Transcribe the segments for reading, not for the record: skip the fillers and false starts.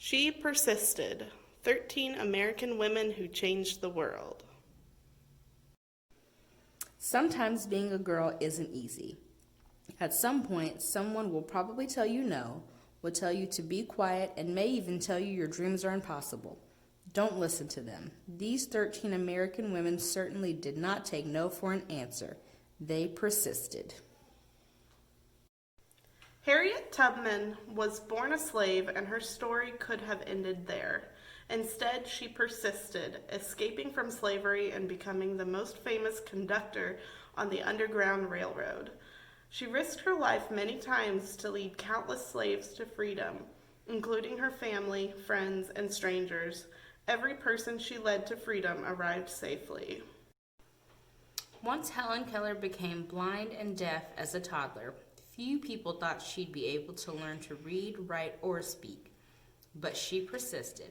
She persisted. 13 American women who changed the world. Sometimes being a girl isn't easy. At some point, someone will probably tell you no, will tell you to be quiet, and may even tell you your dreams are impossible. Don't listen to them. These 13 American women certainly did not take no for an answer. They persisted. Harriet Tubman was born a slave, and her story could have ended there. Instead, she persisted, escaping from slavery and becoming the most famous conductor on the Underground Railroad. She risked her life many times to lead countless slaves to freedom, including her family, friends, and strangers. Every person she led to freedom arrived safely. Once Helen Keller became blind and deaf as a toddler, few people thought she'd be able to learn to read, write, or speak. But she persisted.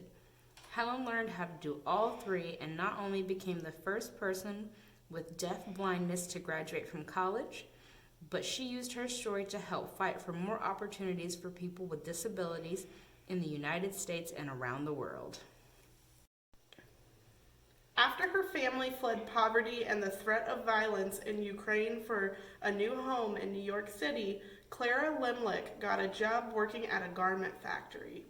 Helen learned how to do all three and not only became the first person with deaf blindness to graduate from college, but she used her story to help fight for more opportunities for people with disabilities in the United States and around the world. After her family fled poverty and the threat of violence in Ukraine for a new home in New York City, Clara Limlick got a job working at a garment factory.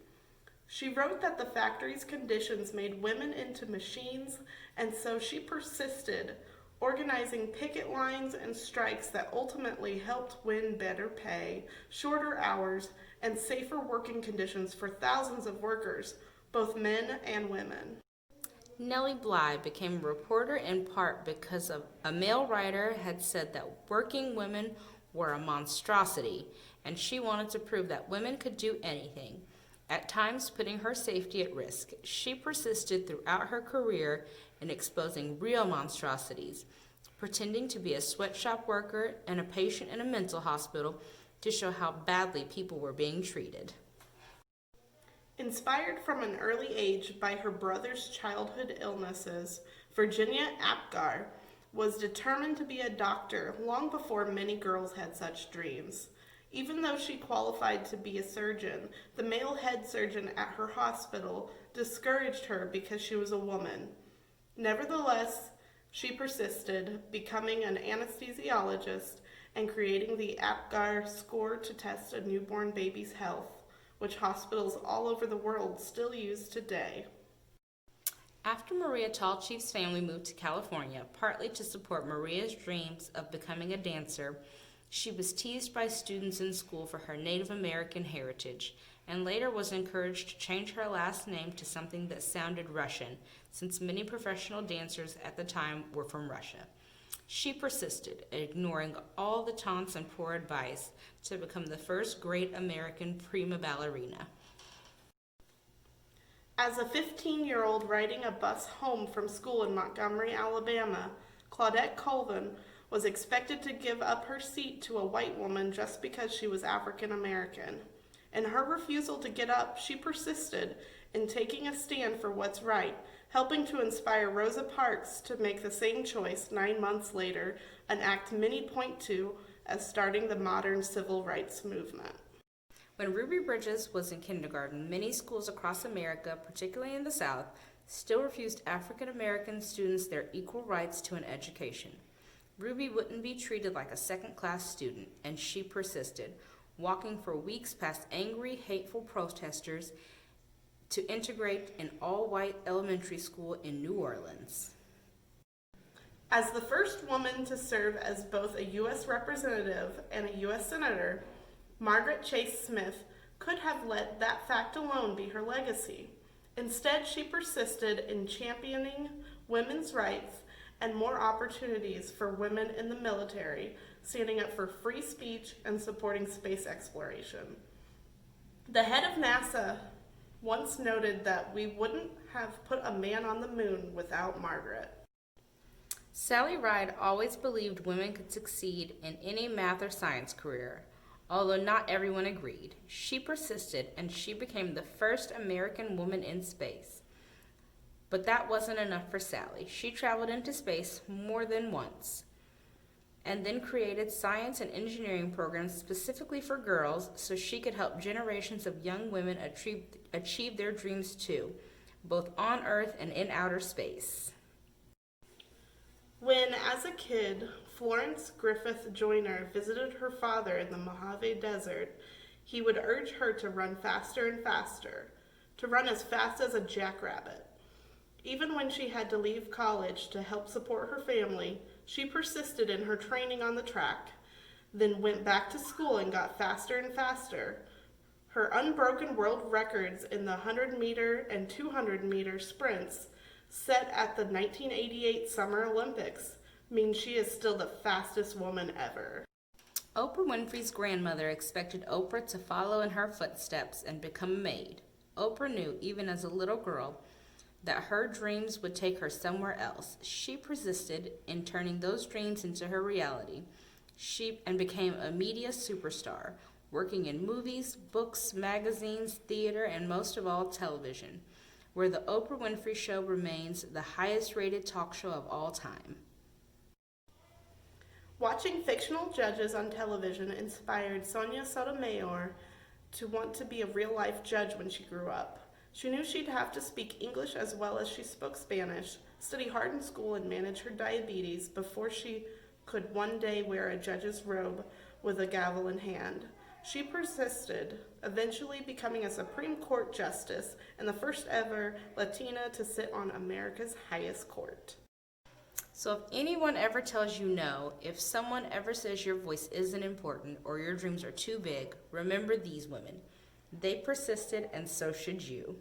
She wrote that the factory's conditions made women into machines, and so she persisted, organizing picket lines and strikes that ultimately helped win better pay, shorter hours, and safer working conditions for thousands of workers, both men and women. Nellie Bly became a reporter in part because of a male writer had said that working women were a monstrosity, and she wanted to prove that women could do anything, at times putting her safety at risk. She persisted throughout her career in exposing real monstrosities, pretending to be a sweatshop worker and a patient in a mental hospital to show how badly people were being treated. Inspired from an early age by her brother's childhood illnesses, Virginia Apgar was determined to be a doctor long before many girls had such dreams. Even though she qualified to be a surgeon, the male head surgeon at her hospital discouraged her because she was a woman. Nevertheless, she persisted, becoming an anesthesiologist and creating the Apgar score to test a newborn baby's health, which hospitals all over the world still use today. After Maria Tallchief's family moved to California, partly to support Maria's dreams of becoming a dancer, she was teased by students in school for her Native American heritage, and later was encouraged to change her last name to something that sounded Russian, since many professional dancers at the time were from Russia. She persisted, ignoring all the taunts and poor advice, to become the first great American prima ballerina. As a 15-year-old riding a bus home from school in Montgomery, Alabama, Claudette Colvin was expected to give up her seat to a white woman just because she was African American. In her refusal to get up, she persisted in taking a stand for what's right, helping to inspire Rosa Parks to make the same choice 9 months later, an act many point to as starting the modern civil rights movement. When Ruby Bridges was in kindergarten, many schools across America, particularly in the South, still refused African American students their equal rights to an education. Ruby wouldn't be treated like a second-class student, and she persisted, walking for weeks past angry, hateful protesters to integrate an all-white elementary school in New Orleans. As the first woman to serve as both a U.S. representative and a U.S. senator, Margaret Chase Smith could have let that fact alone be her legacy. Instead, she persisted in championing women's rights and more opportunities for women in the military, standing up for free speech and supporting space exploration. The head of NASA once noted that we wouldn't have put a man on the moon without Margaret. Sally Ride always believed women could succeed in any math or science career, although not everyone agreed. She persisted, and she became the first American woman in space. But that wasn't enough for Sally. She traveled into space more than once. and then created science and engineering programs specifically for girls so she could help generations of young women achieve their dreams too, both on Earth and in outer space. When, as a kid, Florence Griffith Joyner visited her father in the Mojave Desert, he would urge her to run faster and faster, to run as fast as a jackrabbit. Even when she had to leave college to help support her family, she persisted in her training on the track, then went back to school and got faster and faster. Her unbroken world records in the 100-meter and 200-meter sprints set at the 1988 Summer Olympics mean she is still the fastest woman ever. Oprah Winfrey's grandmother expected Oprah to follow in her footsteps and become a maid. Oprah knew, even as a little girl, that her dreams would take her somewhere else. She persisted in turning those dreams into her reality. She became a media superstar, working in movies, books, magazines, theater, and most of all, television, where the Oprah Winfrey Show remains the highest-rated talk show of all time. Watching fictional judges on television inspired Sonia Sotomayor to want to be a real-life judge when she grew up. She knew she'd have to speak English as well as she spoke Spanish, study hard in school, and manage her diabetes before she could one day wear a judge's robe with a gavel in hand. She persisted, eventually becoming a Supreme Court justice and the first ever Latina to sit on America's highest court. So if anyone ever tells you no, if someone ever says your voice isn't important or your dreams are too big, remember these women. They persisted, and so should you.